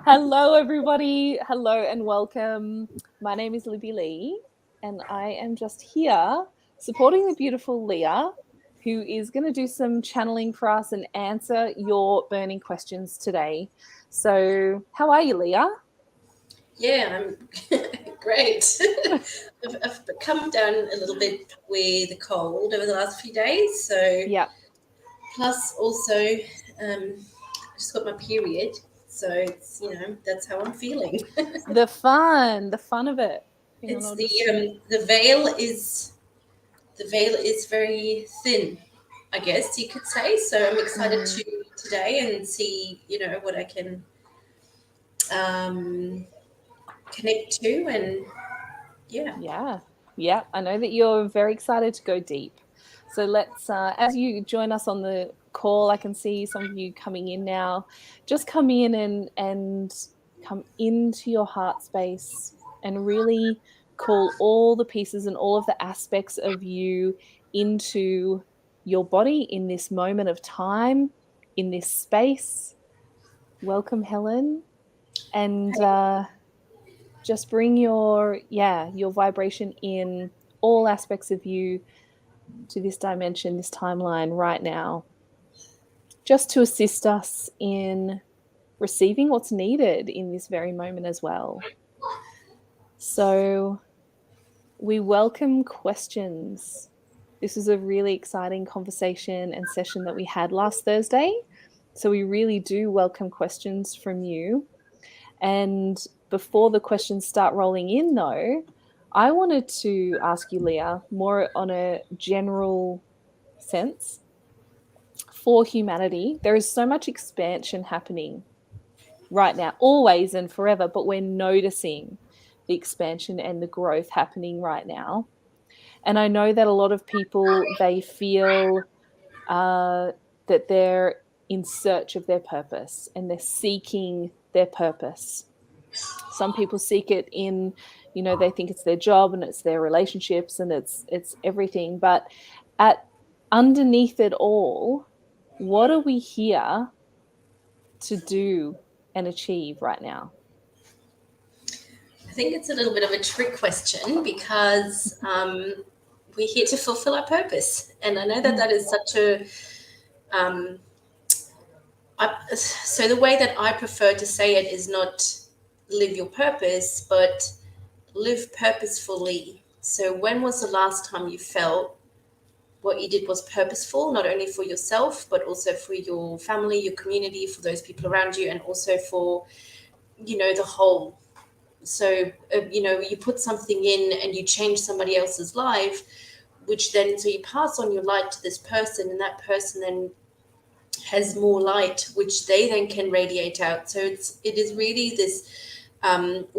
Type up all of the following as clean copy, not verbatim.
Hello, everybody. Hello and welcome. My name is Libby Lee, and I am just here supporting the beautiful Leah, who is going to do some channeling for us and answer your burning questions today. So, how are you, Leah? Yeah, I'm great. I've come down a little bit with the cold over the last few days. So, Yeah, plus also, I just got my period. So it's that's how I'm feeling. the fun of it. Hang on, It's I'll the just. the veil is very thin, I guess you could say. So I'm excited Mm, to today and see what I can um, connect to and yeah. yeah, yeah. I know that you're very excited to go deep. So as you join us on the call, I can see some of you coming in now. Just come in and come into your heart space and really call all the pieces and all of the aspects of you into your body in this moment of time, in this space. Welcome, Helen. And just bring your vibration in all aspects of you to this dimension, this timeline right now, just to assist us in receiving what's needed in this very moment as well. So we welcome questions. This is a really exciting conversation and session that we had last Thursday. So we really do welcome questions from you. And before the questions start rolling in, though, I wanted to ask you, Leah, more on a general sense for humanity. There is so much expansion happening right now, always and forever, but we're noticing the expansion and the growth happening right now. And I know that a lot of people, they feel uh, that they're in search of their purpose and they're seeking their purpose. Some people seek it in, they think it's their job and it's their relationships and it's everything. But at underneath it all, what are we here to do and achieve right now? I think it's a little bit of a trick question because we're here to fulfill our purpose. And I know that Mm, that is such a. Um, so, the way that I prefer to say it is not live your purpose, but live purposefully. So, when was the last time you felt what you did was purposeful, not only for yourself, but also for your family, your community, for those people around you, and also for, the whole? So you put something in and you change somebody else's life, which then so you pass on your light to this person, and that person then has more light which they then can radiate out. So it is really this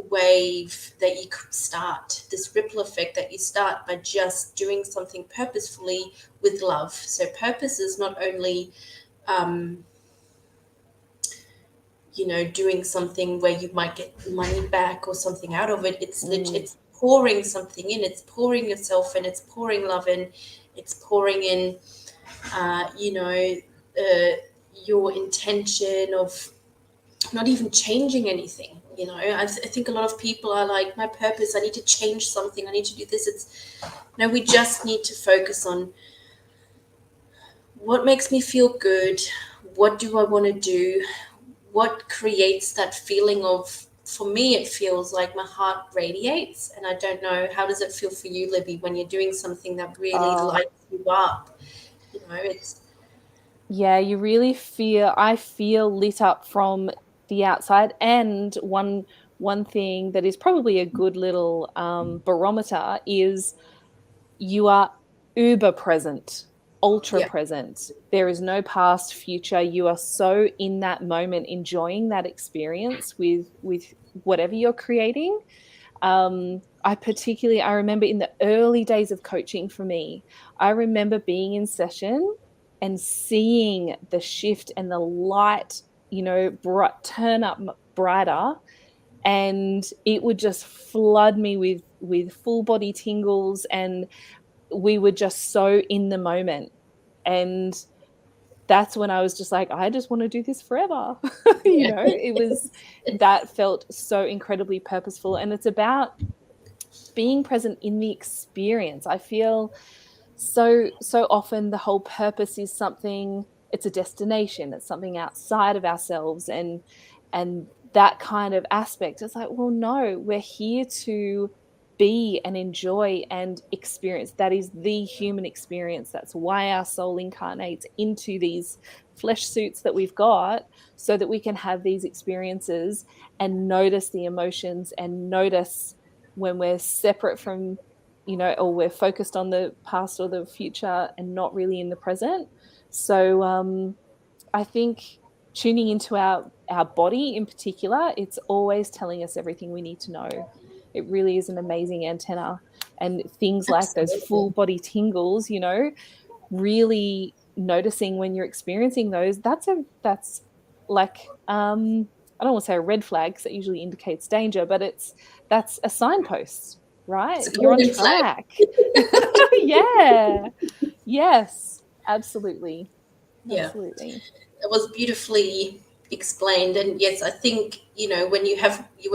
wave that you could start, this ripple effect that you start by just doing something purposefully with love. So purpose is not only um, doing something where you might get money back or something out of it. mm, It's pouring something in. It's pouring yourself in. It's pouring love in. It's pouring in, uh, you know, uh, your intention of not even changing anything. I think a lot of people are like, my purpose, I need to change something. I need to do this. It's no, we just need to focus on what makes me feel good. What do I want to do? What creates that feeling of, for me it feels like my heart radiates, and I don't know, how does it feel for you, Libby, when you're doing something that really uh, lights you up? It's yeah, I feel lit up from the outside. And one thing that is probably a good little barometer is you are uber present, ultra yeah, present. There is no past, future. You are so in that moment, enjoying that experience with whatever you're creating. I remember in the early days of coaching for me, I remember being in session and seeing the shift and the light, turn up brighter, and it would just flood me with full body tingles, and we were just so in the moment. And that's when I was just like, I just want to do this forever. Yeah. It was, that felt so incredibly purposeful. And it's about being present in the experience. I feel so often the whole purpose is something, it's a destination, it's something outside of ourselves, and that kind of aspect. It's like, well, no, we're here to be and enjoy and experience. That is the human experience. That's why our soul incarnates into these flesh suits that we've got, so that we can have these experiences and notice the emotions and notice when we're separate from, or we're focused on the past or the future and not really in the present. So I think tuning into our body in particular, it's always telling us everything we need to know. It really is an amazing antenna. And things like those full body tingles, really noticing when you're experiencing those, that's like, I don't want to say a red flag, because it usually indicates danger, but that's a signpost, right? You're on track. Yeah. Yes, absolutely. Yeah. Absolutely. It was beautifully explained. And yes, I think, when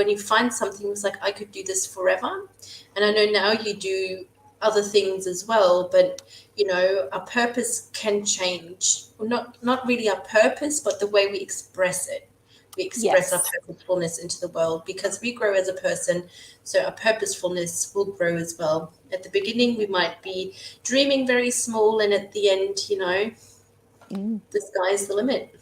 you find something, it's like, I could do this forever. And I know now you do other things as well, but our purpose can change. Well, not really our purpose, but the way we express it. We express our purposefulness into the world, because we grow as a person, so our purposefulness will grow as well. At the beginning, we might be dreaming very small, and at the end, the sky's the limit.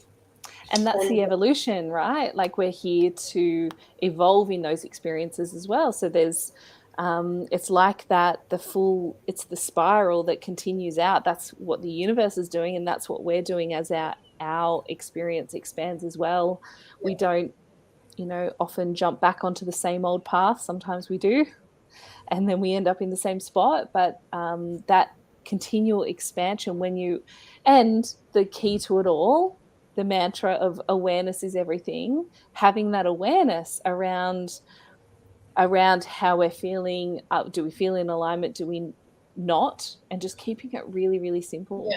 And that's the evolution, right? Like, we're here to evolve in those experiences as well. So there's, it's like that, it's the spiral that continues out. That's what the universe is doing, and that's what we're doing as our experience expands as well. We don't, often jump back onto the same old path. Sometimes we do, and then we end up in the same spot. But that continual expansion, and the key to it all, the mantra of awareness is everything, having that awareness around how we're feeling. Do we feel in alignment? Do we not? And just keeping it really, really simple.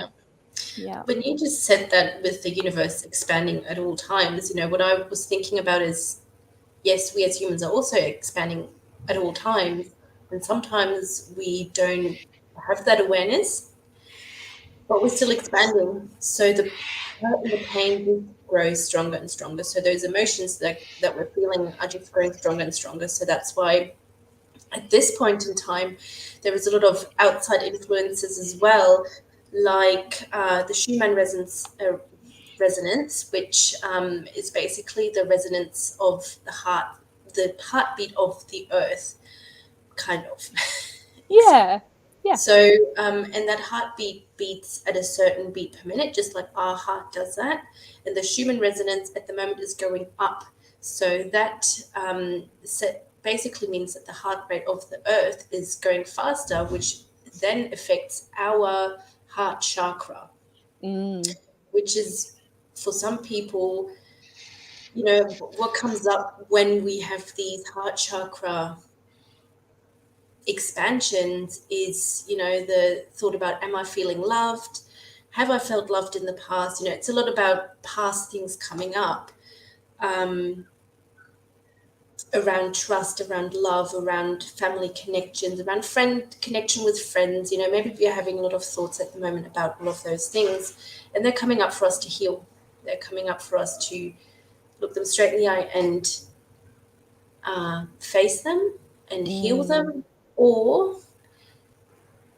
Yeah. When you just said that, with the universe expanding at all times, what I was thinking about is, yes, we as humans are also expanding at all times. And sometimes we don't have that awareness, but we're still expanding. So the hurt and the pain grows stronger and stronger. So those emotions that we're feeling are just growing stronger and stronger. So that's why at this point in time, there is a lot of outside influences as well, like the Schumann resonance, which is basically the resonance of the heartbeat of the earth, kind of. Yeah. So, and that heartbeat beats at a certain beat per minute, just like our heart does that. And the Schumann resonance at the moment is going up. So that basically means that the heart rate of the earth is going faster, which then affects our heart chakra, which is, for some people, what comes up when we have these heart chakra expansions is, the thought about, am I feeling loved? Have I felt loved in the past? It's a lot about past things coming up, around trust, around love, around family connections, around friend connection with friends. Maybe we're having a lot of thoughts at the moment about all of those things, and they're coming up for us to heal. They're coming up for us to look them straight in the eye and face them and heal them, or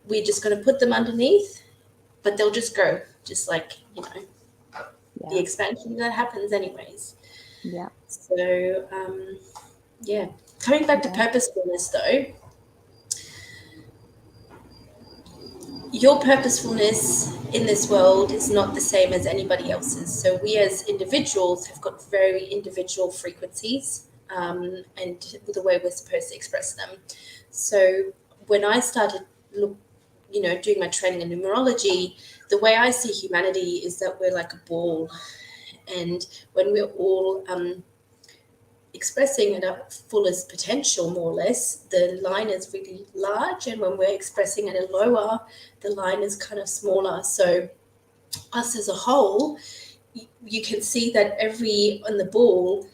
we're just going to put them underneath, but they'll just grow, just like, the expansion that happens anyways. Yeah. So, coming back to purposefulness though, your purposefulness in this world is not the same as anybody else's. So we as individuals have got very individual frequencies, and the way we're supposed to express them. So when I started doing my training in numerology, the way I see humanity is that we're like a ball. And when we're all expressing at our fullest potential, more or less, the line is really large. And when we're expressing at a lower, the line is kind of smaller. So us as a whole, you can see that on the ball,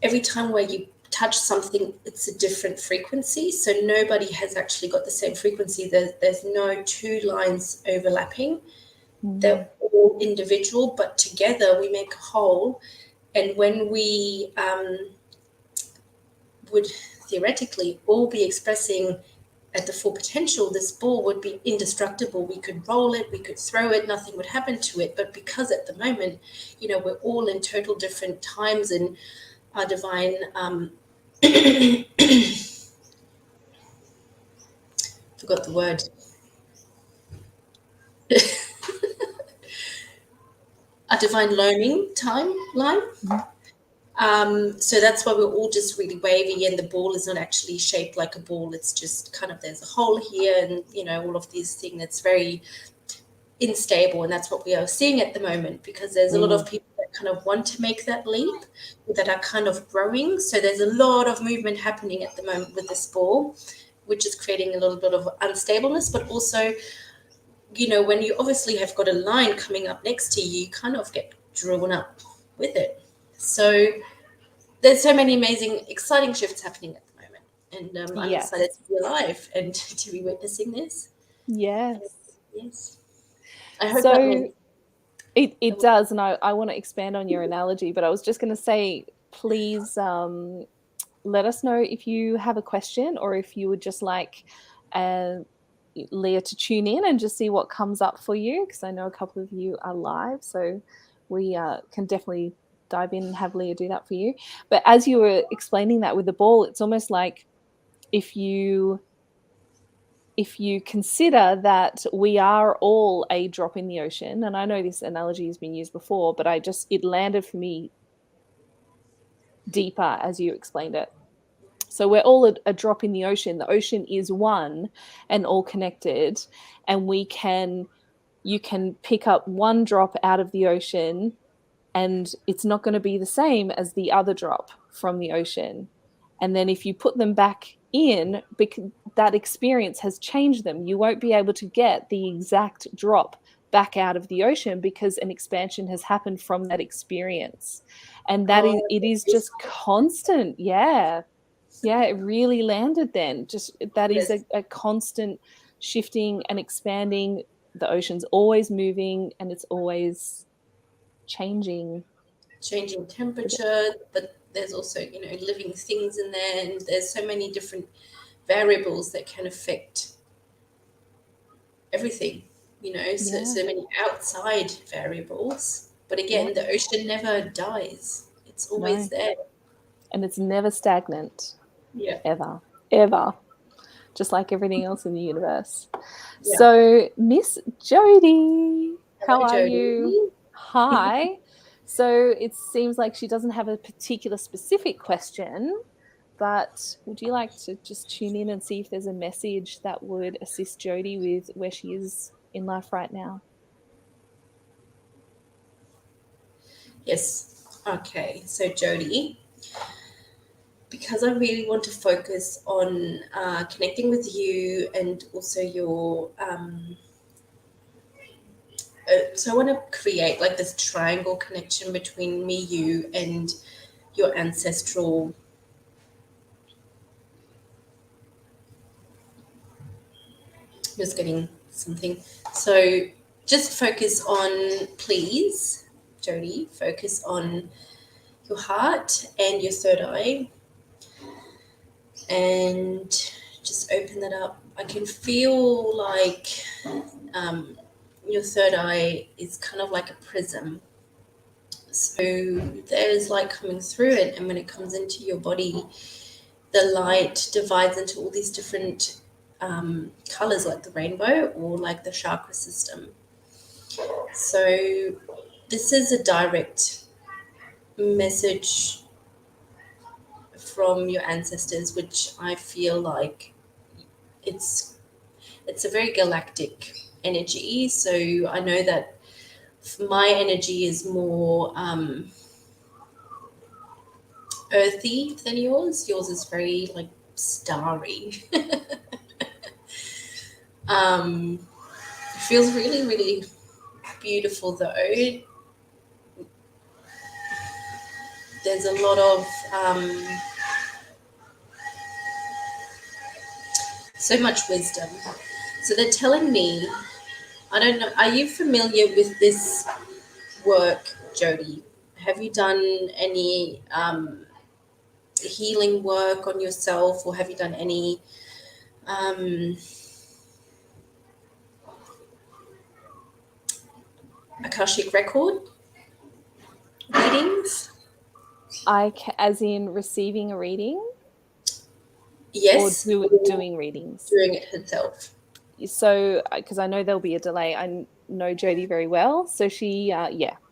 every time where you touch something, it's a different frequency. So nobody has actually got the same frequency. There's no two lines overlapping. They're all individual, but together we make a whole. And when we would theoretically all be expressing at the full potential, this ball would be indestructible. We could roll it, we could throw it, nothing would happen to it. But because at the moment, we're all in total different times, and our divine forgot the word. A divine learning timeline. So that's why we're all just really wavy, and the ball is not actually shaped like a ball. It's just kind of, there's a hole here, and all of these things that's very unstable, and that's what we are seeing at the moment, because there's a lot of people that kind of want to make that leap, that are kind of growing. So there's a lot of movement happening at the moment with this ball, which is creating a little bit of unstableness, but also when you obviously have got a line coming up next to you, you kind of get drawn up with it. So there's so many amazing, exciting shifts happening at the moment. And I'm excited to be alive and to be witnessing this. Yes. I hope so it does. And I want to expand on your analogy, but I was just going to say, please let us know if you have a question, or if you would just like Leah to tune in and just see what comes up for you, because I know a couple of you are live, so we can definitely dive in and have Leah do that for you. But as you were explaining that with the ball, it's almost like if you consider that we are all a drop in the ocean, and I know this analogy has been used before, but it landed for me deeper as you explained it. So we're all a drop in the ocean. The ocean is one and all connected, and you can pick up one drop out of the ocean, and it's not going to be the same as the other drop from the ocean. And then if you put them back in, because that experience has changed them, you won't be able to get the exact drop back out of the ocean, because an expansion has happened from that experience. And it is just constant. Yeah, it really landed then. Just that is a constant shifting and expanding. The ocean's always moving, and it's always changing temperature, but there's also living things in there, and there's so many different variables that can affect everything, so many outside variables. But again, the ocean never dies. It's always there, and it's never stagnant. Ever just like everything else in the universe. So Miss Jody, how are you? Hi. So it seems like she doesn't have a particular specific question, but would you like to just tune in and see if there's a message that would assist Jody with where she is in life right now? Yes. Okay. So Jody, because I really want to focus on connecting with you, and also your so I want to create like this triangle connection between me, you, and your ancestral just getting something. So just focus on, please, Jody, focus on your heart and your third eye, and just open that up. I can feel like your third eye is kind of like a prism. So there's light coming through it, and when it comes into your body, the light divides into all these different colors, like the rainbow or like the chakra system. So this is a direct message from your ancestors, which I feel like it's a very galactic energy. So I know that my energy is more earthy than yours. Yours is very like starry. Feels really, really beautiful though. There's a lot of so much wisdom. So they're telling me, I don't know, are you familiar with this work, Jody? Have you done any healing work on yourself, or have you done any Akashic record readings? As in receiving a reading? Yes. Or doing readings? Doing it herself. So, because I know there'll be a delay, I know Jody very well. So she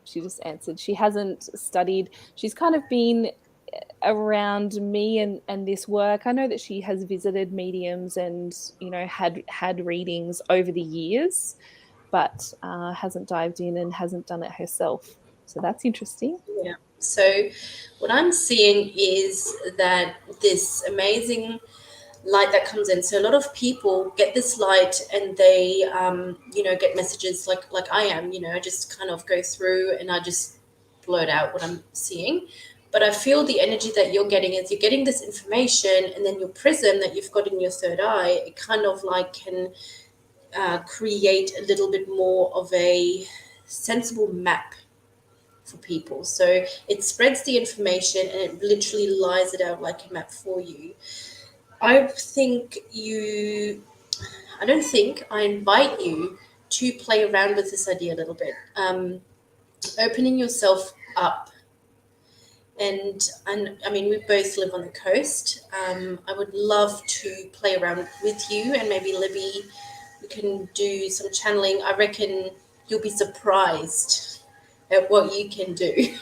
just answered. She hasn't studied. She's kind of been around me and this work. I know that she has visited mediums and, you know, had readings over the years, but hasn't dived in and hasn't done it herself. So that's interesting. Yeah. So what I'm seeing is that this amazing light that comes in. So a lot of people get this light and they, get messages like I am. I just kind of go through and I just blurt out what I'm seeing. But I feel the energy that you're getting is you're getting this information, and then your prism that you've got in your third eye, it kind of like can create a little bit more of a sensible map for people. So it spreads the information and it literally lies it out like a map for you. I invite you to play around with this idea a little bit, opening yourself up. And I mean, we both live on the coast. I would love to play around with you, and maybe Libby, we can do some channeling. I reckon you'll be surprised at what you can do.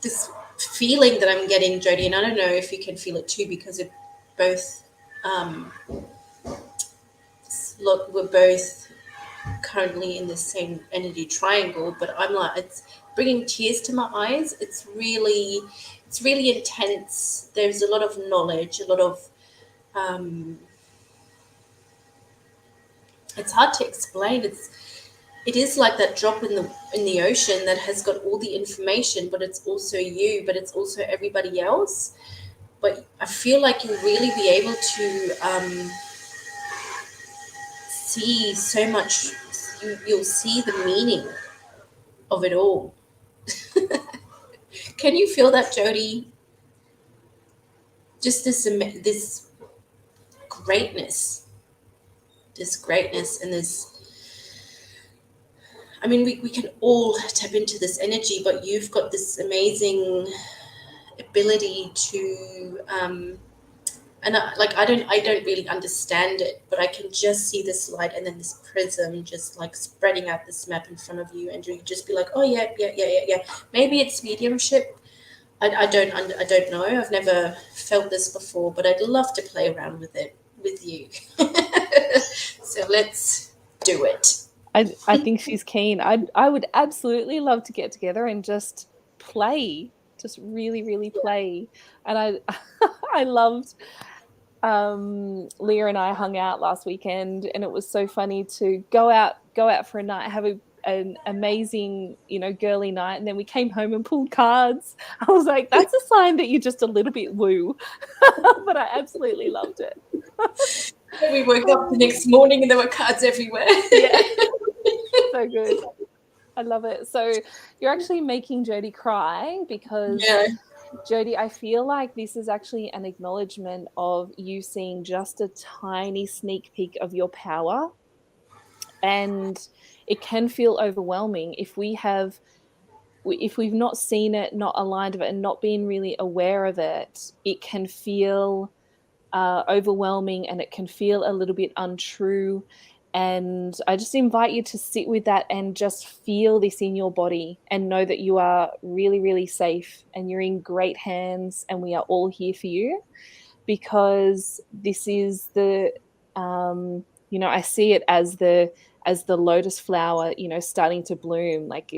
This feeling that I'm getting, Jody, and I don't know if you can feel it too, because it both we're both currently in the same energy triangle, but I'm like, it's bringing tears to my eyes. It's really intense. There's a lot of knowledge, a lot of it's hard to explain. It is like that drop in the ocean that has got all the information, but it's also you, but it's also everybody else. But I feel like you'll really be able to see so much. You'll see the meaning of it all. Can you feel that, Jody? Just this greatness, and this. I mean, we can all tap into this energy, but you've got this amazing ability to and I don't really understand it, but I can just see this light and then this prism just like spreading out this map in front of you, and you just be like, oh yeah. Maybe it's mediumship. I don't know. I've never felt this before, but I'd love to play around with it with you. So let's do it. I think she's keen. I would absolutely love to get together and just play, just really, really play. And I loved Leah and I hung out last weekend, and it was so funny to go out for a night, have an amazing, girly night, and then we came home and pulled cards. I was like, that's a sign that you're just a little bit woo. But I absolutely loved it. We woke up the next morning and there were cards everywhere. Yeah. So good. I love it. So you're actually making Jody cry, because Jody, I feel like this is actually an acknowledgement of you seeing just a tiny sneak peek of your power. And it can feel overwhelming if we've not seen it, not aligned with it, and not been really aware of it. It can feel overwhelming, and it can feel a little bit untrue. And I just invite you to sit with that and just feel this in your body, and know that you are really, really safe and you're in great hands, and we are all here for you, because this is the, I see it as the lotus flower, starting to bloom. Like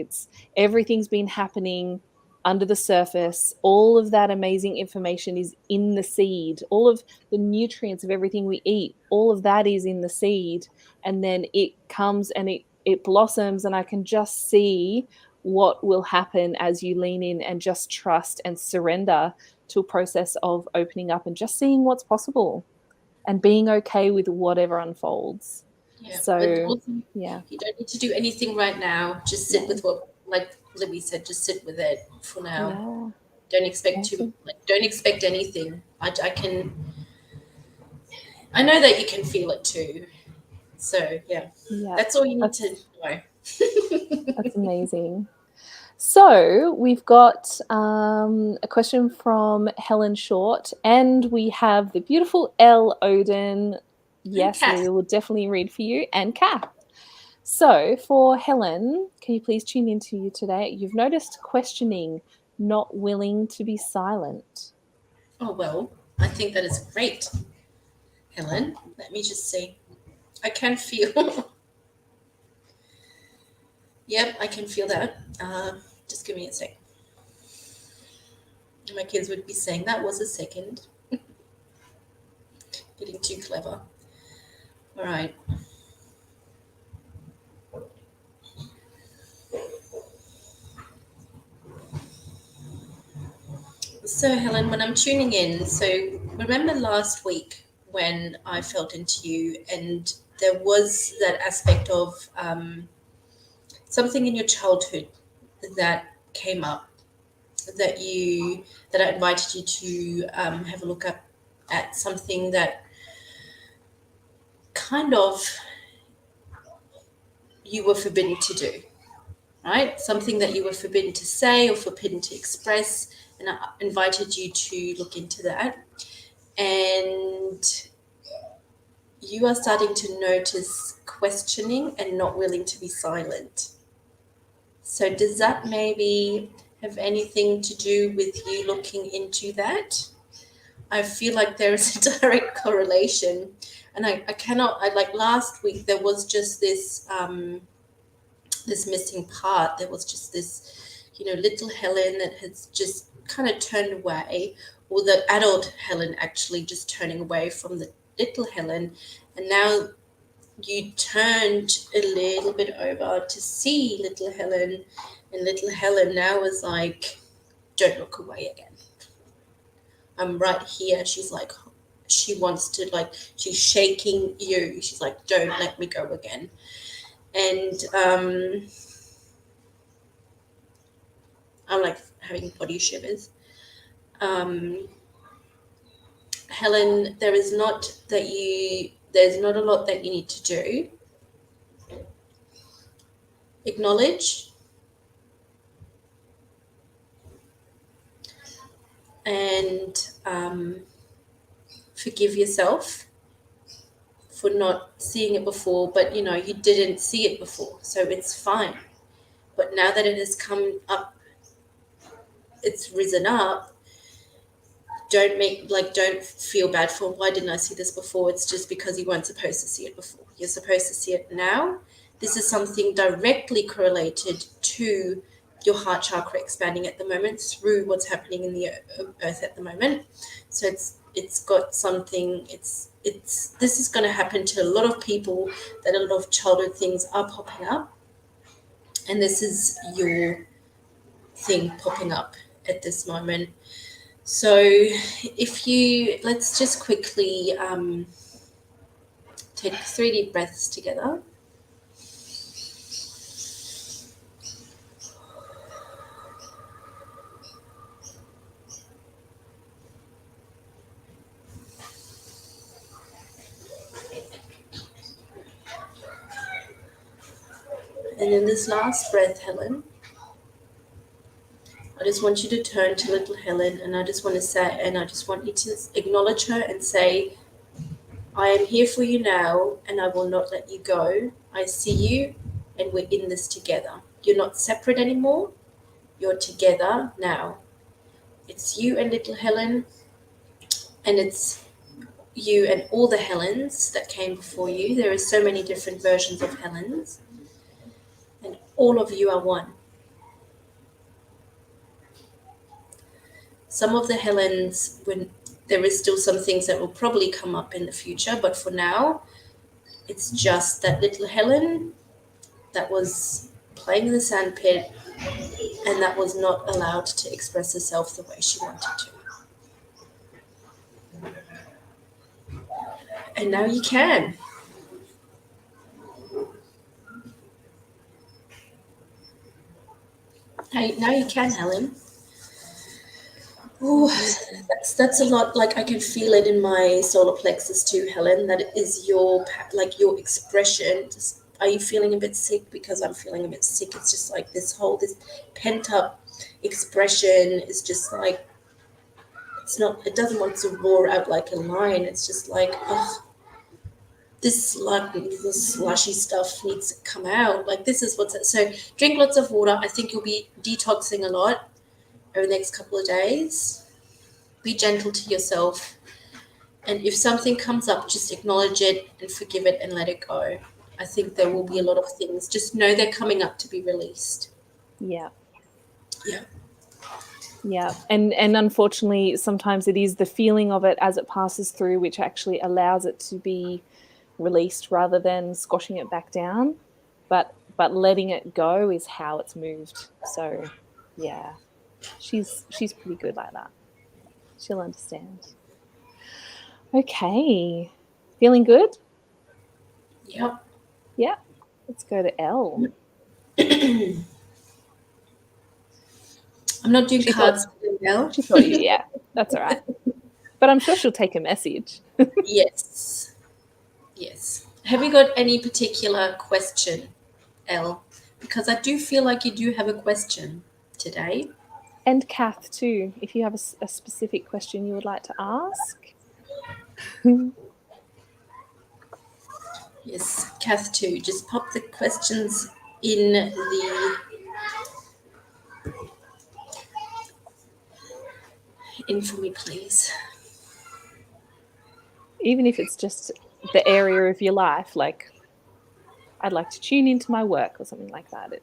everything's been happening under the surface. All of that amazing information is in the seed. All of the nutrients of everything we eat, all of that is in the seed. And then it comes and it blossoms, and I can just see what will happen as you lean in and just trust and surrender to a process of opening up and just seeing what's possible and being okay with whatever unfolds. Yeah. So, but also, yeah. you don't need to do anything right now. Just sit with what, like Libby said, just sit with it for now. Yeah. Don't expect don't expect anything. I know that you can feel it too. So yeah. That's all you need to know. That's amazing. So we've got a question from Helen Short, and we have the beautiful Elle Oden. Yes, we will definitely read for you, and Kath. So for Helen, can you please tune into you today? You've noticed questioning, not willing to be silent. Oh, well, I think that is great, Helen. Let me just see. I can feel. Yep, I can feel that. Just give me a sec. My kids would be saying that was a second. Getting too clever. All right. So, Helen, when I'm tuning in, so remember last week when I felt into you, and there was that aspect of something in your childhood that came up that I invited you to have a look at something that kind of you were forbidden to do, right? Something that you were forbidden to say or forbidden to express, and I invited you to look into that. And you are starting to notice questioning and not willing to be silent. So does that maybe have anything to do with you looking into that? I feel like there is a direct correlation, and I like last week there was just this this missing part. There was just this, little Helen that has just kind of turned away, or the adult Helen actually just turning away from the little Helen, and now you turned a little bit over to see little Helen, and little Helen now is like, don't look away again. I'm right here. She's like, she wants to, like, she's shaking you. She's like, don't let me go again. And I'm like having body shivers. Helen, there's not a lot that you need to do. Acknowledge and forgive yourself for not seeing it before, but you didn't see it before, so it's fine. But now that it has come up, it's risen up, don't feel bad for, why didn't I see this before? It's just because you weren't supposed to see it before. You're supposed to see it now. This is something directly correlated to your heart chakra expanding at the moment through what's happening in the earth at the moment. So it's got something, this is going to happen to a lot of people, that a lot of childhood things are popping up, and this is your thing popping up at this moment. So let's just quickly take 3 deep breaths together. And in this last breath, Helen, I just want you to turn to little Helen, and I just want you to acknowledge her and say, I am here for you now, and I will not let you go. I see you, and we're in this together. You're not separate anymore. You're together now. It's you and little Helen, and it's you and all the Helens that came before you. There are so many different versions of Helens, and all of you are one. some of the Helens, when there is still some things that will probably come up in the future, but for now, it's just that little Helen that was playing in the sandpit and that was not allowed to express herself the way she wanted to. And now you can. Now you can, Helen. Ooh, that's a lot. Like, I can feel it in my solar plexus too, Helen. That is your expression. Just, are you feeling a bit sick? Because I'm feeling a bit sick. It's just like this pent up expression is just like, it's not. It doesn't want to roar out like a lion. It's just like, oh, this slushy stuff needs to come out. Like, this is what's so. Drink lots of water. I think you'll be detoxing a lot over the next couple of days. Be gentle to yourself. And if something comes up, just acknowledge it and forgive it and let it go. I think there will be a lot of things. Just know they're coming up to be released. Yeah. Yeah. Yeah. And unfortunately, sometimes it is the feeling of it as it passes through, which actually allows it to be released rather than squashing it back down. But letting it go is how it's moved. So yeah, she's pretty good like that. She'll understand. Okay. Feeling good? Yep. Yeah. Let's go to Elle. I'm not doing cards now. She thought you, yeah. That's all right. But I'm sure she'll take a message. Yes. Yes. Have you got any particular question, Elle? Because I do feel like you do have a question today. And Kath too, if you have a specific question you would like to ask. Yes, Kath too. Just pop the questions in for me, please. Even if it's just the area of your life, like I'd like to tune into my work or something like that. It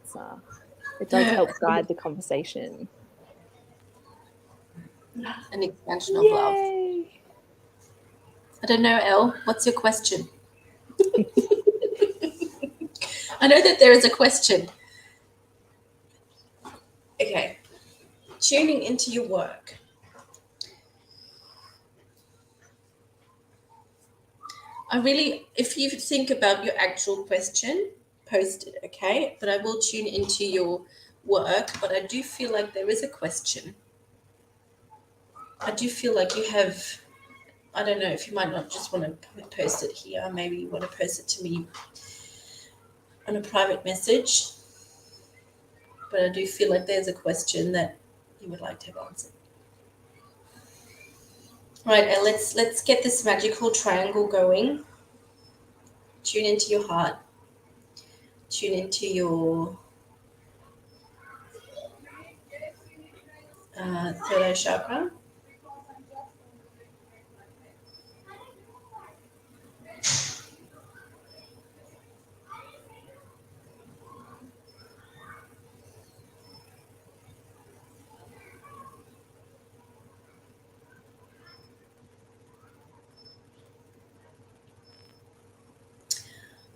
does help guide the conversation. An expansion of love. I don't know, Elle. What's your question? I know that there is a question. Okay. Tuning into your work. If you think about your actual question, post it, okay? But I will tune into your work, but I do feel like there is a question. I do feel like you have, I don't know if you might not just want to post it here. Maybe you want to post it to me on a private message. But I do feel like there's a question that you would like to have answered. All right, and let's get this magical triangle going. Tune into your heart. Tune into your third eye chakra.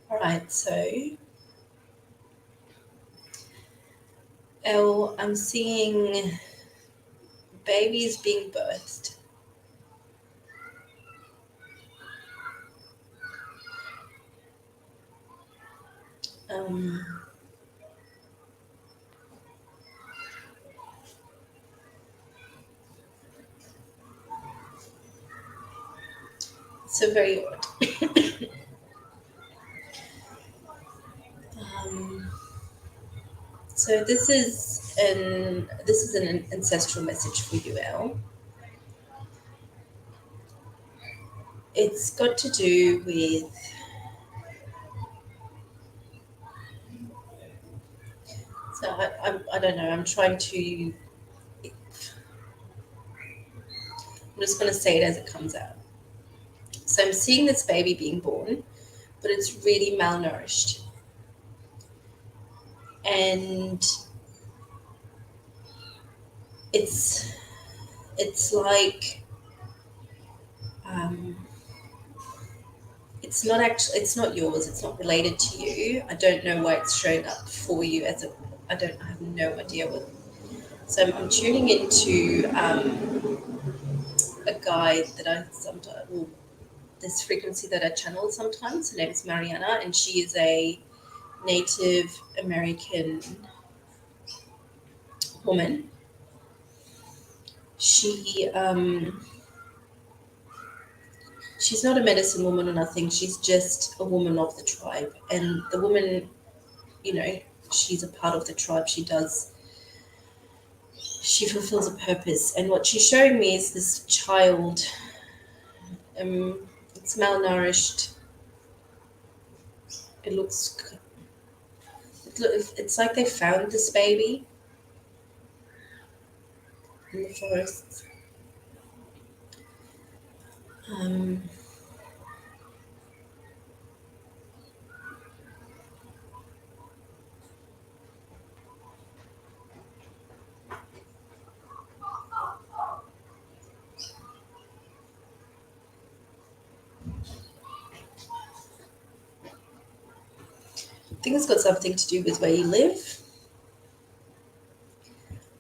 All right, so Elle, I'm seeing babies being birthed. So very odd. So this is an ancestral message for you, Elle. It's got to do with I don't know. I'm just going to say it as it comes out. So I'm seeing this baby being born, but it's really malnourished. And it's It's like it's not actually, it's not yours. It's not related to you. I don't know why it's showing up for you as a. I have no idea what. So I'm tuning into a guide that I sometimes, well, this frequency that I channel sometimes. Her name is Mariana, and she is a Native American woman. She she's not a medicine woman or nothing. She's just a woman of the tribe, and the woman, you know, she's a part of the tribe. She fulfills a purpose, and what she's showing me is this child. It's malnourished. It looks. It's like they found this baby in the forest. Um, I think it's got something to do with where you live.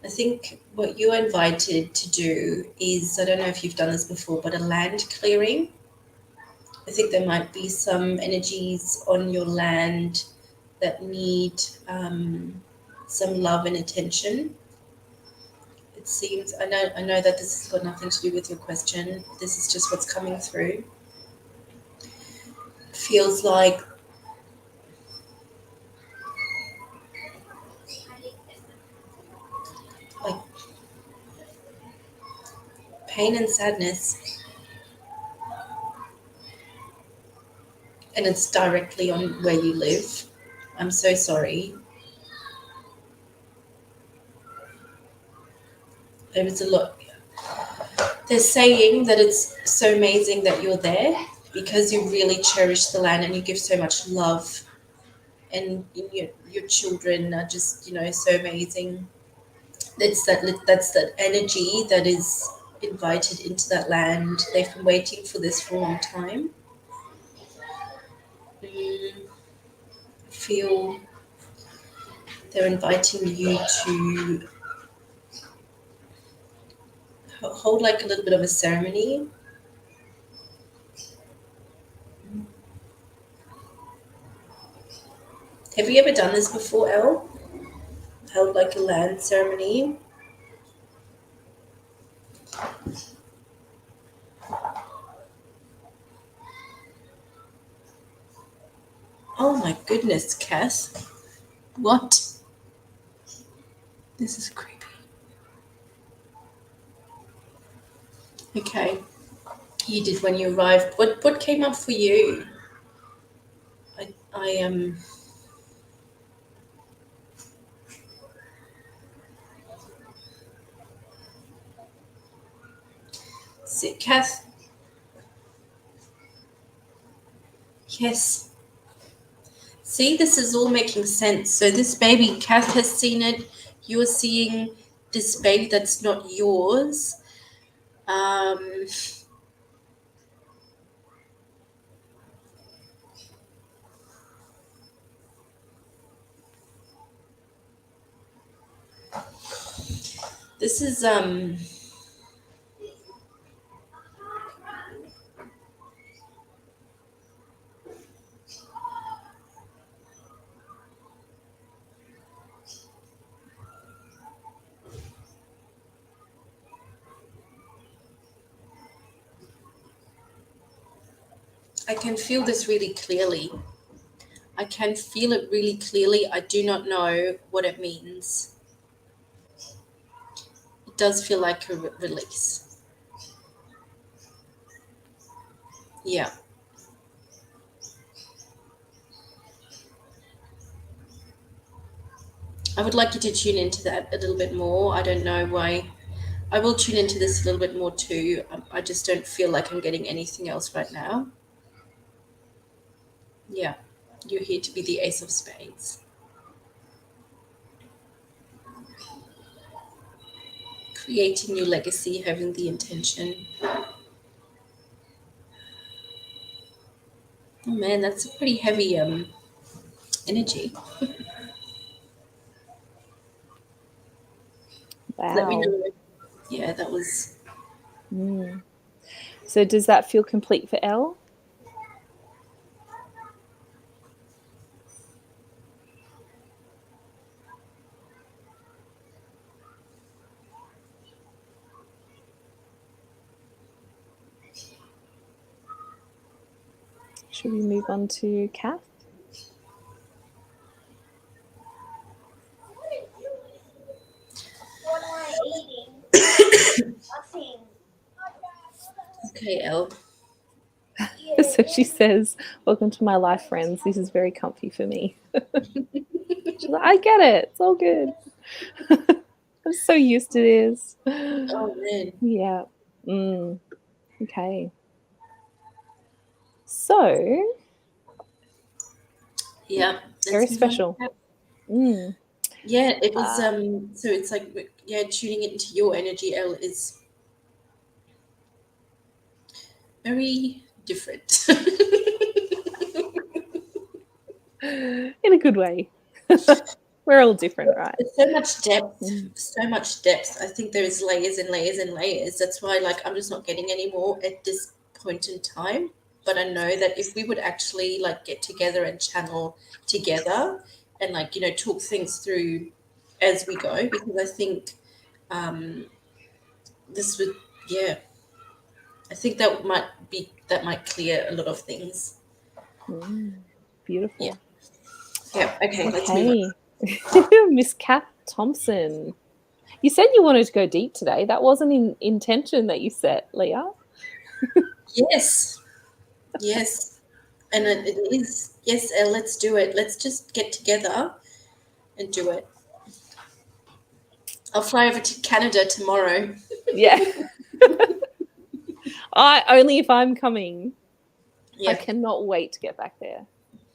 I think what you're invited to do is, I don't know if you've done this before, but a land clearing. I think there might be some energies on your land that need some love and attention. It seems, I know that this has got nothing to do with your question. This is just what's coming through. It feels like pain and sadness, and it's directly on where you live. I'm so sorry. There was a lot. They're saying that it's so amazing that you're there because you really cherish the land and you give so much love, and your children are just, so amazing. That's that energy that is invited into that land. They've been waiting for this for a long time. Feel they're inviting you to hold like a little bit of a ceremony. Have you ever done this before, Elle? Held like a land ceremony? Oh my goodness, Cass. What? This is creepy. Okay. You did when you arrived. What came up for you? I am sick. Kath. Yes. See, this is all making sense. So this baby, Kath has seen it. You're seeing this baby that's not yours. Um, this is I can feel this really clearly. I can feel it really clearly. I do not know what it means. It does feel like a release. Yeah. I would like you to tune into that a little bit more. I don't know why. I will tune into this a little bit more too. I just don't feel like I'm getting anything else right now. Yeah. You're here to be the Ace of Spades. creating your legacy, having the intention. Oh man, that's a pretty heavy energy. Let me Wow. know. Yeah, that was. So does that feel complete for Elle? Should we move on to Kath? What am I eating? Nothing. Okay, Elle. So she says, welcome to my life, friends. This is very comfy for me. She's like, I get it. It's all good. I'm so used to this. Oh man. Yeah. Okay. So. Yeah. Very special. Yeah, it was. So it's like, yeah, tuning into your energy, Elle, is very different. In a good way. We're all different, right? There's so much depth, so much depth. I think there's layers and layers and layers. That's why, like, I'm just not getting any more at this point in time. But I know that if we would actually like get together and channel together and like, you know, talk things through as we go, because I think this would, yeah, I think that might clear a lot of things. Beautiful. Yeah. Okay. Let's move on. Okay. Miss Kath Thompson. You said you wanted to go deep today. That wasn't in intention that you set, Leah. Yes. Yes. And it is. Yes, Elle, let's do it. Let's just get together and do it. I'll fly over to Canada tomorrow. Yeah. Only if I'm coming. Yeah. I cannot wait to get back there.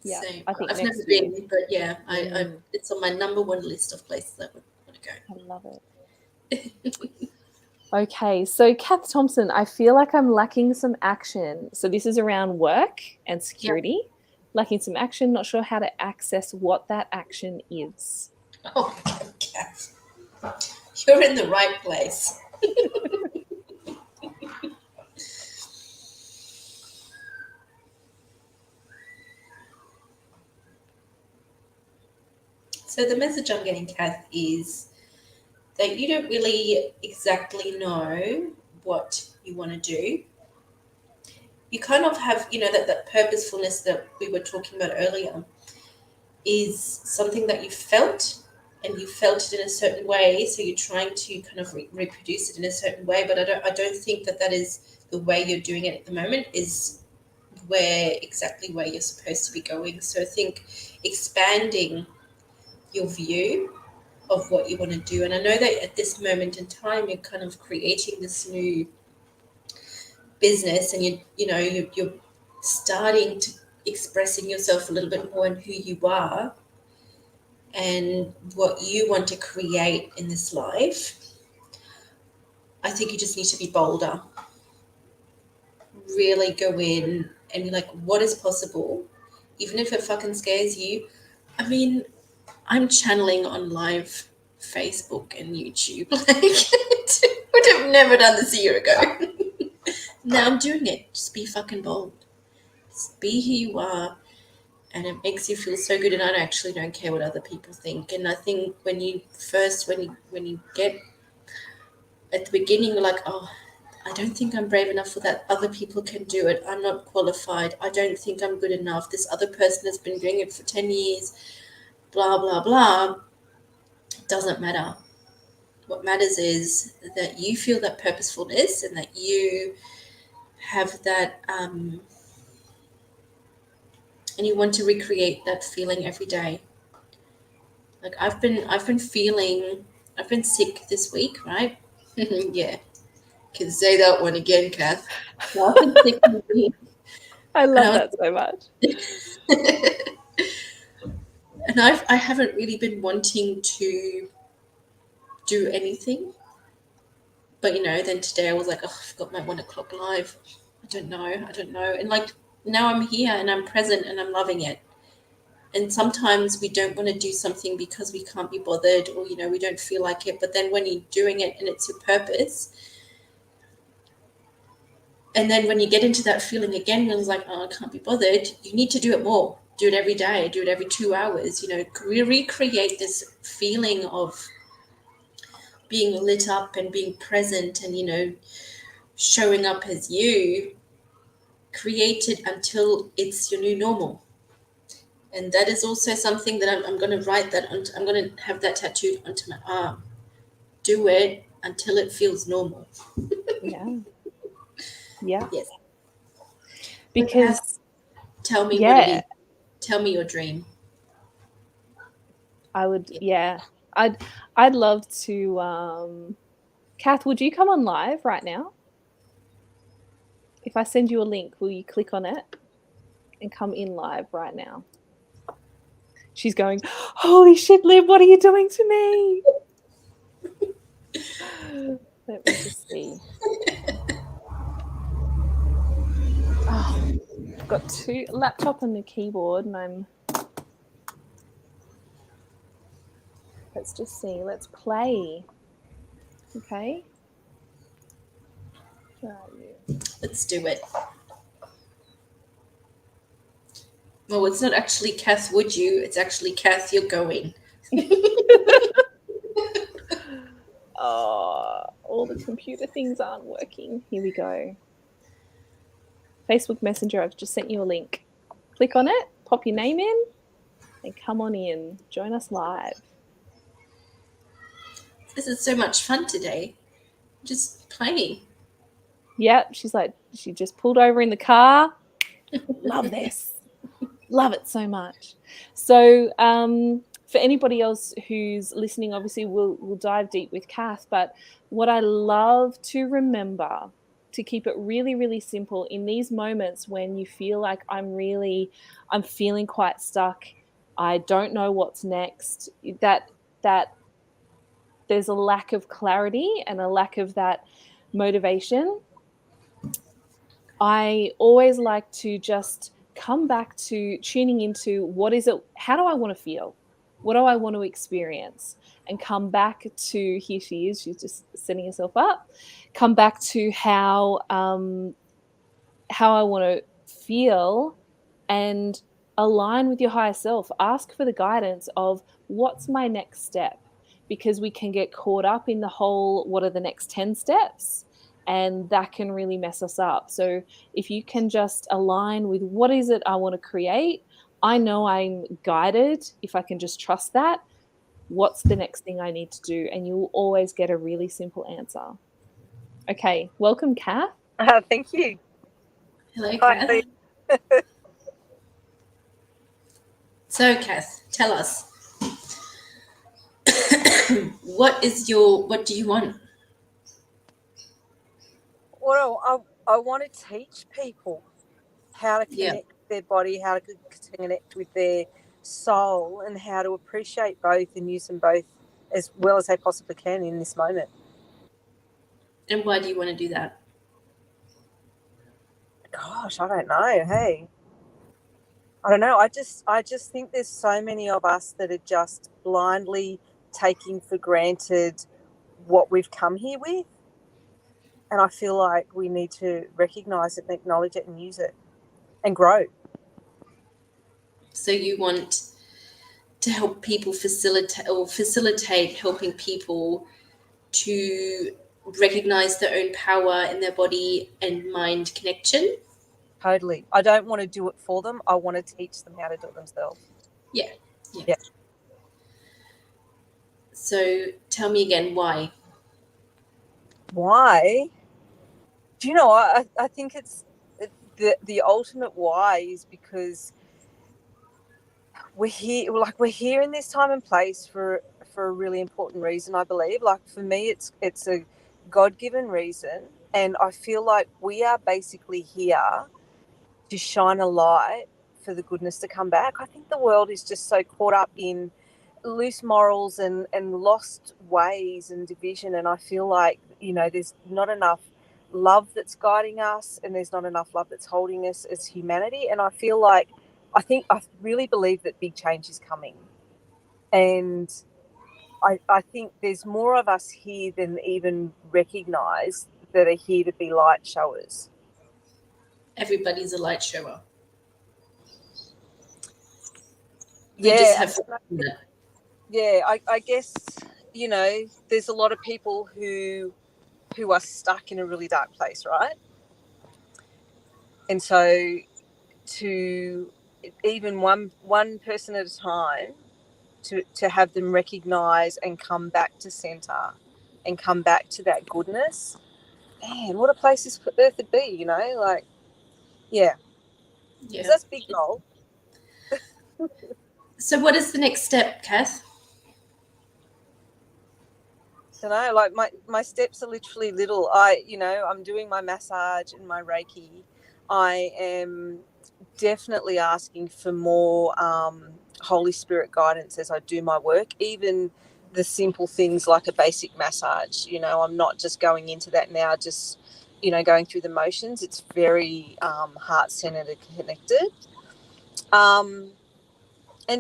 Yeah, Same. I think I've next never year. been, but yeah, I it's on my number one list of places I would want to go. I love it. Okay, so Kath Thompson, I feel like I'm lacking some action. So this is around work and security. Yep. Lacking some action, not sure how to access what that action is. Oh, Kath. You're in the right place. So the message I'm getting, Kath, is that you don't really exactly know what you want to do. You kind of have, you know, that purposefulness that we were talking about earlier is something that you felt, and you felt it in a certain way. So you're trying to kind of reproduce it in a certain way. But I don't think that is the way you're doing it at the moment is exactly where you're supposed to be going. So I think expanding your view of what you want to do. And I know that at this moment in time, you're kind of creating this new business, and you're starting to expressing yourself a little bit more in who you are and what you want to create in this life. I think you just need to be bolder. Really go in and be like, what is possible? Even if it fucking scares you. I mean, I'm channeling on live Facebook and YouTube. Like, would have never done this a year ago. Now I'm doing it. Just be fucking bold. Just be who you are. And it makes you feel so good. And I actually don't care what other people think. And I think when you get at the beginning, you're like, oh, I don't think I'm brave enough for that. Other people can do it. I'm not qualified. I don't think I'm good enough. This other person has been doing it for 10 years. Blah, blah, blah. It doesn't matter. What matters is that you feel that purposefulness and that you have that, and you want to recreate that feeling every day. Like I've been sick this week, right? Yeah. Can say that one again, Kath. I've been sick this week. I love that so much. And I haven't really been wanting to do anything. But, then today I was like, oh, I've got my 1:00 live. I don't know. And like, now I'm here and I'm present and I'm loving it. And sometimes we don't want to do something because we can't be bothered, or, we don't feel like it. But then when you're doing it and it's your purpose, and then when you get into that feeling again, when it's like, oh, I can't be bothered, you need to do it more. Do it every day. Do it every 2 hours. Recreate this feeling of being lit up and being present and, showing up as you. Create it until it's your new normal. And that is also something that I'm going to write that on. I'm going to have that tattooed onto my arm. Do it until it feels normal. Yeah. Yeah. Yes. Because tell me what it is. Tell me your dream. I would, I'd love to. Kath, would you come on live right now? If I send you a link, will you click on it and come in live right now? She's going, holy shit, Liv, what are you doing to me? Let me just see. Oh, I've got two laptop and the keyboard, and let's just see. Let's play. Okay. Where are you? Let's do it. Well, it's not actually Kath, would you? It's actually Kath, you're going. Oh, all the computer things aren't working. Here we go. Facebook Messenger, I've just sent you a link. Click on it, pop your name in, and come on in. Join us live. This is so much fun today. Just playing. Yep, she's like, she just pulled over in the car. Love this. Love it so much. So for anybody else who's listening, obviously we'll dive deep with Kath, but what I love to remember, to keep it really, really simple in these moments when you feel like I'm feeling quite stuck, I don't know what's next, that there's a lack of clarity and a lack of that motivation, I always like to just come back to tuning into what is it, how do I want to feel? What do I want to experience? And come back to, here she is, she's just setting herself up. Come back to how I want to feel and align with your higher self. Ask for the guidance of what's my next step, because we can get caught up in the whole, what are the next 10 steps? And that can really mess us up. So if you can just align with what is it I want to create, I know I'm guided. If I can just trust that, what's the next thing I need to do? And you'll always get a really simple answer. Okay, welcome, Kath. Thank you. Hello, Kath. So, Kath, tell us, what do you want? Well, I want to teach people how to connect with their body, how to connect with their soul, and how to appreciate both and use them both as well as they possibly can in this moment. And why do you want to do that? Gosh, I don't know. Hey, I don't know. I just think there's so many of us that are just blindly taking for granted what we've come here with. And I feel like we need to recognise it and acknowledge it and use it and grow. So you want to help people facilitate helping people to recognise their own power in their body and mind connection? Totally. I don't want to do it for them. I want to teach them how to do it themselves. Yeah. So tell me again, why? Why? Do you know, I think it's the ultimate why is because we're here in this time and place for a really important reason, I believe. Like for me, it's a God-given reason, and I feel like we are basically here to shine a light for the goodness to come back. I think the world is just so caught up in loose morals and lost ways and division. And I feel like, you know, there's not enough love that's guiding us, and there's not enough love that's holding us as humanity. And I feel like, I really believe that big change is coming. And I think there's more of us here than even recognise that are here to be light showers. Everybody's a light shower. We Yeah, just have forgotten that. yeah. I guess, you know, there's a lot of people who are stuck in a really dark place, right? And so, to even one person at a time, to have them recognise and come back to centre and come back to that goodness. Man, what a place this earth would be, you know? Like, yeah. Yeah. So that's a big goal. So what is the next step, Kath? You know, like my steps are literally little. I'm doing my massage and my Reiki. I am definitely asking for more Holy Spirit guidance as I do my work, even the simple things like a basic massage. You know, I'm not just going into that now, just, you know, going through the motions. It's very heart-centered and connected. And,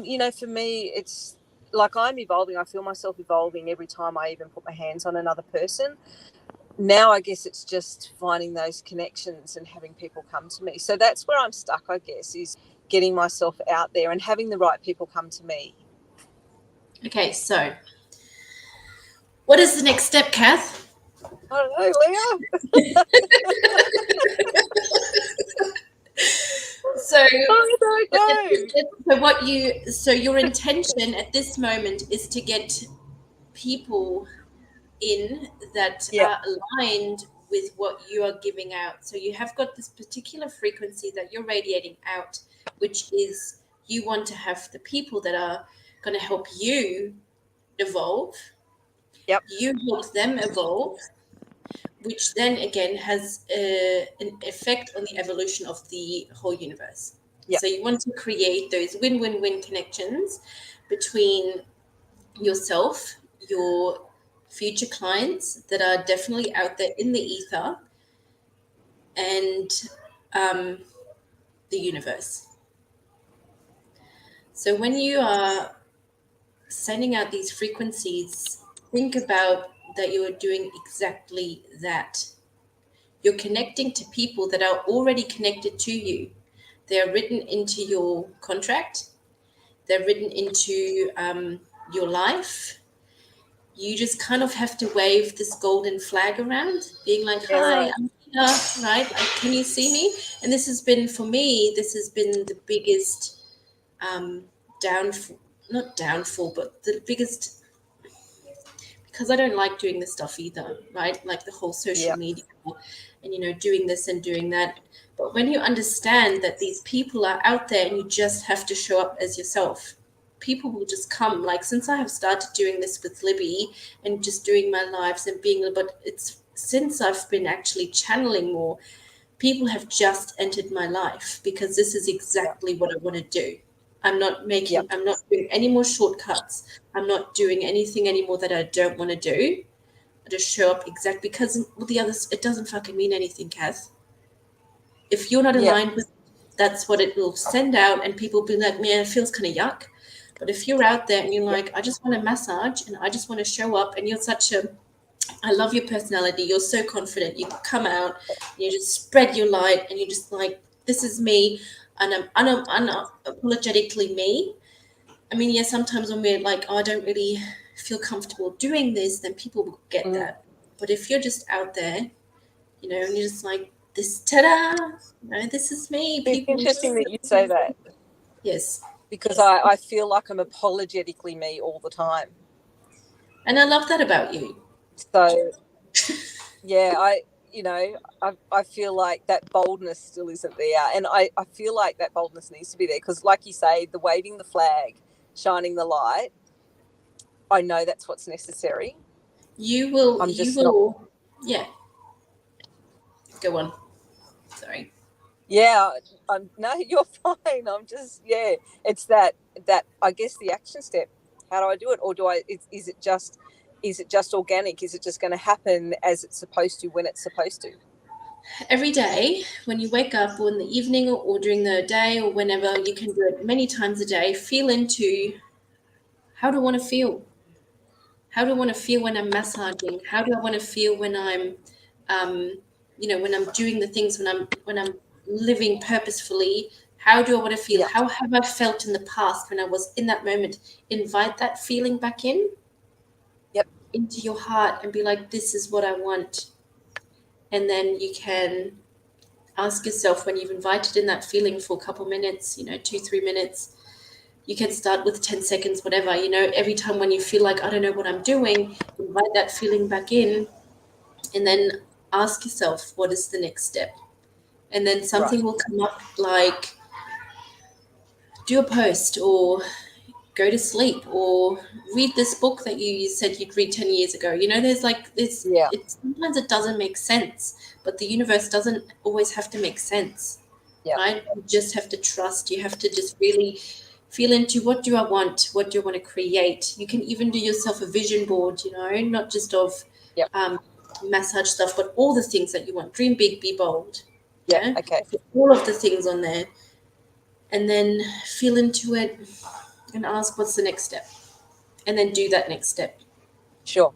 you know, for me, it's like I'm evolving. I feel myself evolving every time I even put my hands on another person. Now, I guess it's just finding those connections and having people come to me. So that's where I'm stuck, I guess, is getting myself out there and having the right people come to me. Okay, so what is the next step, Kath? I don't know, Leah. So, I don't know. so your intention at this moment is to get people in that are aligned with what you are giving out. So you have got this particular frequency that you're radiating out, which is you want to have the people that are going to help you evolve. Yep. You help them evolve, which then again has an effect on the evolution of the whole universe. Yep. So you want to create those win-win-win connections between yourself, your future clients that are definitely out there in the ether, and the universe. So when you are sending out these frequencies, think about that you are doing exactly that. You're connecting to people that are already connected to you. They are written into your contract. They're written into your life. You just kind of have to wave this golden flag around, being like, hi, right. I'm here, right? Like, can you see me? And this has been, for me, this has been the biggest downfall, not downfall, but the biggest, because I don't like doing this stuff either, right? Like the whole social media and, you know, doing this and doing that. But when you understand that these people are out there and you just have to show up as yourself, people will just come. Like, since I have started doing this with Libby and just doing my lives and being, but it's since I've been actually channeling more, people have just entered my life because this is exactly what I want to do. I'm not doing any more shortcuts. I'm not doing anything anymore that I don't want to do. I just show up exactly because the others, it doesn't fucking mean anything, Kath. If you're not aligned with, that's what it will send out, and people will be like, man, it feels kind of yuck. But if you're out there and you're like, I just want a massage and I just want to show up, and you're I love your personality. You're so confident. You come out, and you just spread your light, and you're just like, this is me, and I'm unapologetically me. I mean, yeah, sometimes when we're like, oh, I don't really feel comfortable doing this, then people will get that. But if you're just out there, you know, and you're just like, this, ta-da, you know, this is me. It's interesting that you say that. Yes. Because I feel like I'm apologetically me all the time. And I love that about you. So, yeah, I feel like that boldness still isn't there. And I feel like that boldness needs to be there because, like you say, the waving the flag, shining the light, I know that's what's necessary. You will. Yeah. Go on. Sorry. Yeah, no, you're fine. I'm just, it's that I guess the action step, How do I do it? Or is it just organic? Is it just going to happen as it's supposed to when it's supposed to? Every day when you wake up, or in the evening, or during the day, or whenever, you can do it many times a day. Feel into, how do I want to feel? How do I want to feel when I'm massaging? How do I want to feel when I'm, when I'm doing the things, when I'm living purposefully? How do I want to feel? Yeah. How have I felt in the past when I was in that moment? Invite that feeling back in. Yep. Into your heart and be like, this is what I want. And then you can ask yourself, when you've invited in that feeling for a couple minutes, 2-3 minutes, you can start with 10 seconds, whatever, every time when you feel like, I don't know what I'm doing, invite that feeling back in, and then ask yourself, what is the next step? And then something will come up, like do a post, or go to sleep, or read this book that you said you'd read 10 years ago. There's like this, sometimes it doesn't make sense, but the universe doesn't always have to make sense. Right? You just have to trust. You have to just really feel into, what do I want? What do I want to create? You can even do yourself a vision board, not just of massage stuff, but all the things that you want. Dream big, be bold. Yeah. Okay. Put all of the things on there, and then feel into it and ask, what's the next step? And then do that next step. Sure.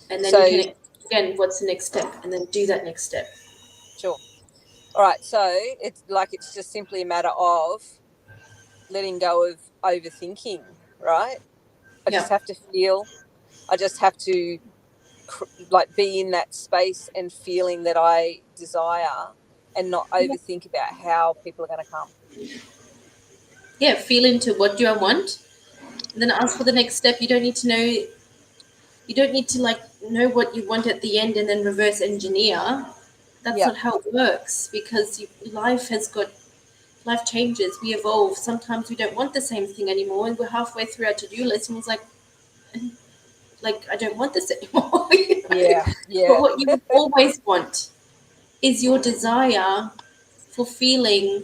And then you can, again, what's the next step? And then do that next step. Sure. All right. So it's just simply a matter of letting go of overthinking, right? I just have to feel. I just have to be in that space and feeling that I desire, and not overthink about how people are going to come. Yeah, feel into, what do I want? And then ask for the next step. You don't need to know. You don't need to know what you want at the end and then reverse engineer. That's not how it works, because life changes. We evolve. Sometimes we don't want the same thing anymore, and we're halfway through our to-do list, and it's like I don't want this anymore. Yeah. But what you always want is your desire for feeling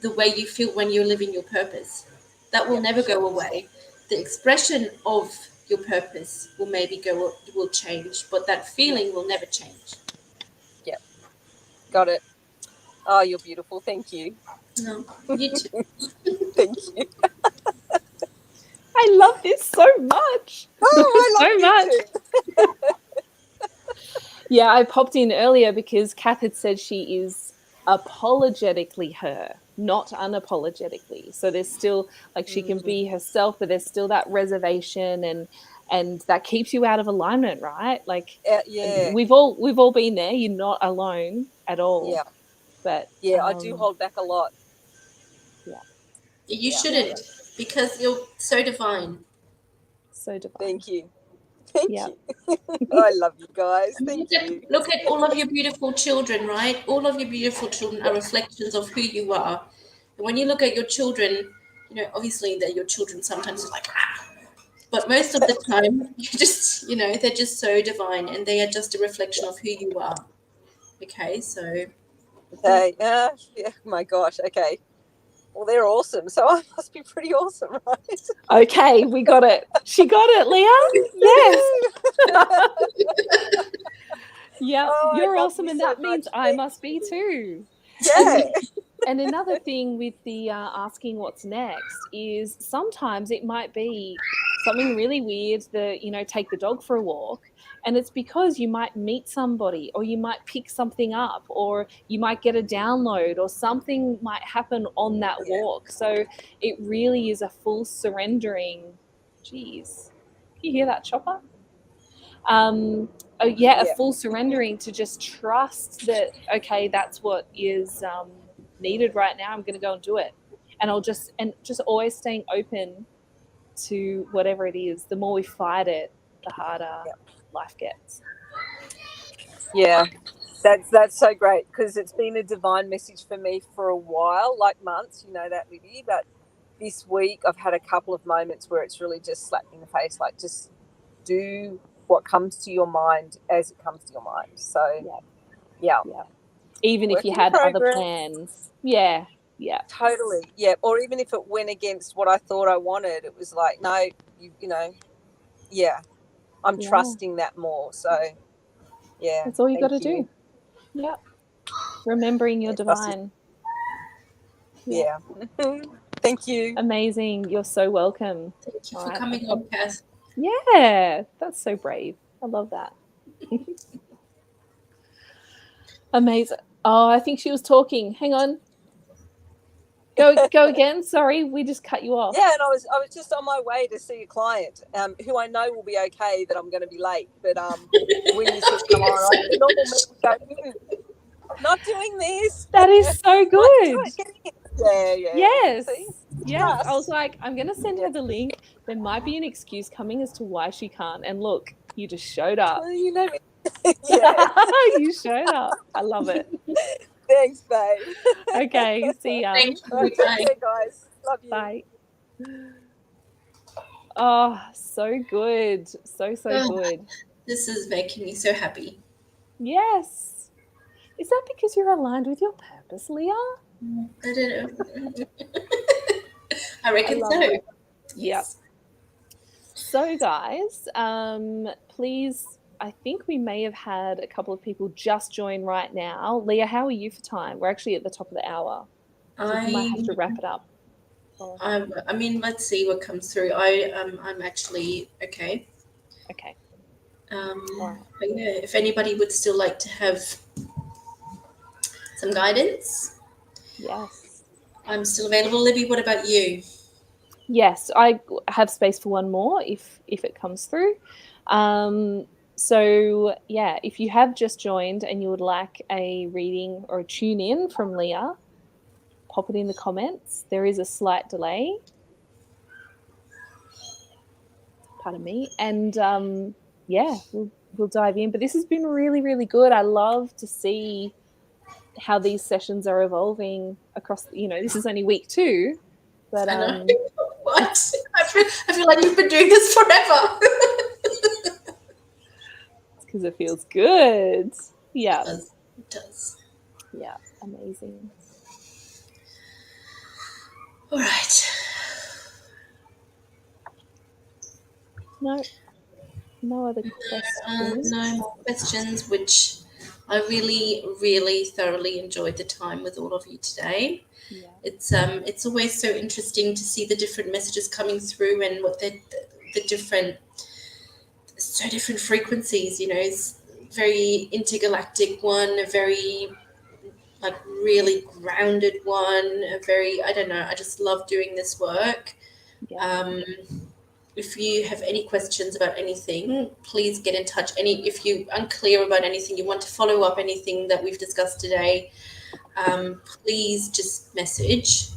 the way you feel when you're living your purpose. That will never go away. The expression of your purpose will change, but that feeling will never change. Yeah. Got it. Oh, you're beautiful. Thank you. No, you too. Thank you. I love this so much. Oh, I love so much. Yeah, I popped in earlier because Kath had said she is apologetically her, not unapologetically. So there's still, she can be herself, but there's still that reservation, and that keeps you out of alignment, right? We've all been there. You're not alone at all. Yeah. But I do hold back a lot. Yeah. You shouldn't, because you're so divine. So divine. Thank you. Thank you. I love you guys. Thank you. Look at all of your beautiful children, right? All of your beautiful children are reflections of who you are. And when you look at your children, obviously they're your children. Sometimes it's but most of the time, you just, they're just so divine, and they are just a reflection of who you are. Okay, so. Okay. Yeah. My gosh. Okay. Well, they're awesome, so I must be pretty awesome, right? Okay, we got it. She got it, Leah. Yes. Yeah, you're awesome, and that means I must be too. Yeah. And another thing with the asking what's next is sometimes it might be something really weird that, take the dog for a walk, and it's because you might meet somebody, or you might pick something up, or you might get a download, or something might happen on that walk. So it really is a full surrendering. Geez, can you hear that, Chopper? A full surrendering to just trust that, okay, that's what is needed right now. I'm going to go and do it, and just always staying open to whatever it is. The more we fight it, the harder life gets. Yeah, that's so great, because it's been a divine message for me for a while, months. You know that, Libby. But this week I've had a couple of moments where it's really just slapped me in the face, just do what comes to your mind as it comes to your mind. So yeah. Even if you had other plans. Yeah. Totally. Yeah. Or even if it went against what I thought I wanted, it was no, you know, yeah, I'm Yeah. trusting that more. So, yeah, That's all you got to thank you. do. Yeah. Remembering you're Yeah, trust is- divine. Yeah. Thank you. Amazing. You're so welcome. Thank you All for right, coming I'll on, Kath. Yeah, that's so brave. I love that. Amazing. Oh, I think she was talking. Hang on. Go again. Sorry, we just cut you off. Yeah, and I was just on my way to see a client, who I know will be okay that I'm going to be late. But when you said come on, I normal me would go, not doing this. That is so Let's do good. it. Get in. Yeah. Yes. See? Yes. I was Trust. like, I'm gonna send her the link. There might be an excuse coming as to why she can't. And look, you just showed up. Well, you know me. Yeah. You showed up. I love it. Thanks, babe. Okay. See ya. Thank All right, you. take care, guys. Love you. Bye. Oh, so good. So good. This is making me so happy. Yes. Is that because you're aligned with your purpose, Leah? I don't know. I reckon love so. it. Yes. So, guys, please, I think we may have had a couple of people just join right now. Leah, how are you for time? We're actually at the top of the hour. So we might have to wrap it up. I mean, let's see what comes through. I'm actually okay. Okay. But yeah, if anybody would still like to have some guidance, Yes. I'm still available. Libby, what about you? Yes, I have space for one more if it comes through. So yeah, if you have just joined and you would like a reading or a tune in from Leah, pop it in the comments. There is a slight delay. Pardon me. And yeah, we'll dive in. But this has been really, really good. I love to see how these sessions are evolving across, this is only week 2. But I know. What? I feel like you've been doing this forever. It's because it feels good. Yeah. It does. Yeah. Amazing. All right. No other questions. No more questions, which I really, really thoroughly enjoyed the time with all of you today. Yeah. It's always so interesting to see the different messages coming through and what the different frequencies. It's very intergalactic one, a very really grounded one, a very, I don't know, I just love doing this work. Yeah. If you have any questions about anything, please get in touch. If you're unclear about anything, you want to follow up anything that we've discussed today, please just message.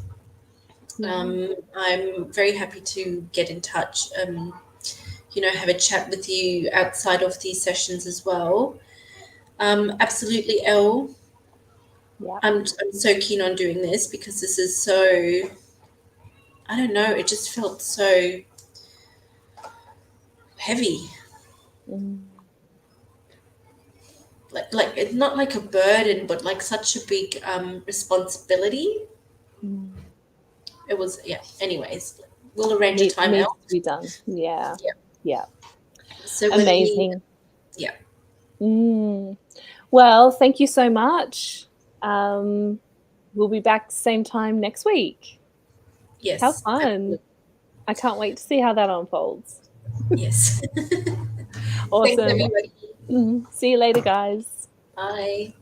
I'm very happy to get in touch, have a chat with you outside of these sessions as well. Absolutely, Elle. Yeah. I'm so keen on doing this because this is so, I don't know, it just felt so heavy. Like it's not like a burden, but like such a big responsibility. It was, yeah. Anyways, we'll arrange a time needs out. to be done. Yeah. So amazing. Yeah. Well, thank you so much. We'll be back same time next week. Yes. How fun. Absolutely. I can't wait to see how that unfolds. Yes. Awesome. Thanks, everybody. See you later, guys. Bye.